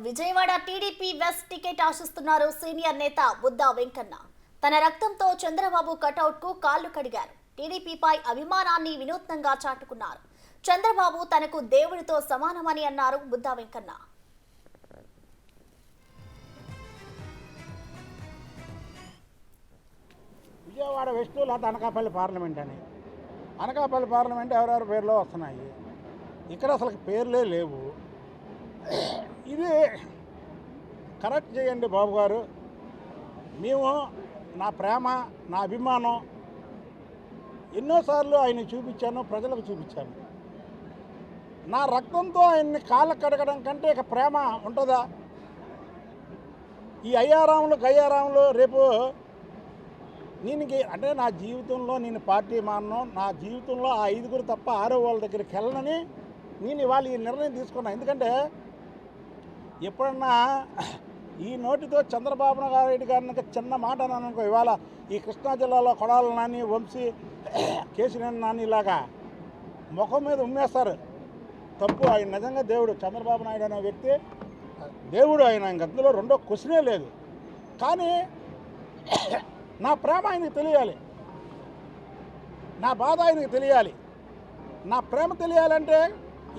Vijayawada TDP west ticket ఆశిస్తున్నారు senior నేత బుద్దా వెంకన్న. తన రక్తంతో చంద్రబాబు కటౌట్ కు కాళ్లు కడిగారు. టీడీపీపై అభిమానాన్ని వినూత్నంగా చాటుకున్నారు. చంద్రబాబు తనకు దేవుడితో సమానమని అన్నారు బుద్దా వెంకన్న. విజయవాడ వెస్ట్ లేదా అనకాపల్లి పార్లమెంట్ అని అనకాపల్లి పార్లమెంట్ ఎవరెవరి పేర్లో వస్తున్నాయి. ఇక్కడ అసలు పేర్లే లేవు. ఇది కరెక్ట్ చేయండి బాబు గారు. మేము నా ప్రేమ నా అభిమానం ఎన్నోసార్లు ఆయన చూపించాను, ప్రజలకు చూపించాను. నా రక్తంతో ఆయన్ని కాళ్ళ కడగడం కంటే ఇక ప్రేమ ఉంటుందా? ఈ అయ్యారాములు గయ్యారాములు రేపు అంటే నా జీవితంలో నేను పార్టీ మానను, నా జీవితంలో ఆ 5గురు తప్ప 6వ వాళ్ళ దగ్గరికి వెళ్ళనని నేను ఇవాళ ఈ నిర్ణయం తీసుకున్నాను. ఎందుకంటే ఎప్పుడన్నా ఈ నోటితో చంద్రబాబు నాయుడు గారిని చిన్న మాట అనుకో, ఇవాళ ఈ కృష్ణా జిల్లాలో కొడాల నాని, వంశీ, కేశినేని నాని ఇలాగా ముఖం మీద ఉమ్మేస్తారు. తప్పు. ఆయన నిజంగా దేవుడు. చంద్రబాబు నాయుడు అనే వ్యక్తి దేవుడు. ఆయన అందులో రెండో క్వశ్చనే లేదు. కానీ నా ప్రేమ ఆయనకి తెలియాలి, నా బాధ ఆయనకి తెలియాలి. నా ప్రేమ తెలియాలంటే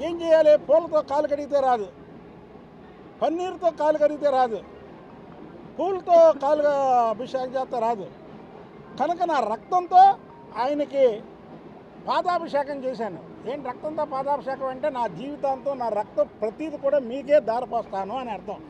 ఏం చేయాలి? పూలతో కాలు కడిగితే రాదు, పన్నీరుతో కాలు కడిగితే రాదు, పూలతో కాలుగా అభిషేకం చేస్తే రాదు. కనుక నా రక్తంతో ఆయనకి పాదాభిషేకం చేశాను. ఏంటి రక్తంతో పాదాభిషేకం అంటే నా జీవితాంతో నా రక్తం ప్రతీది కూడా మీకే దారిపోస్తాను అని అర్థం.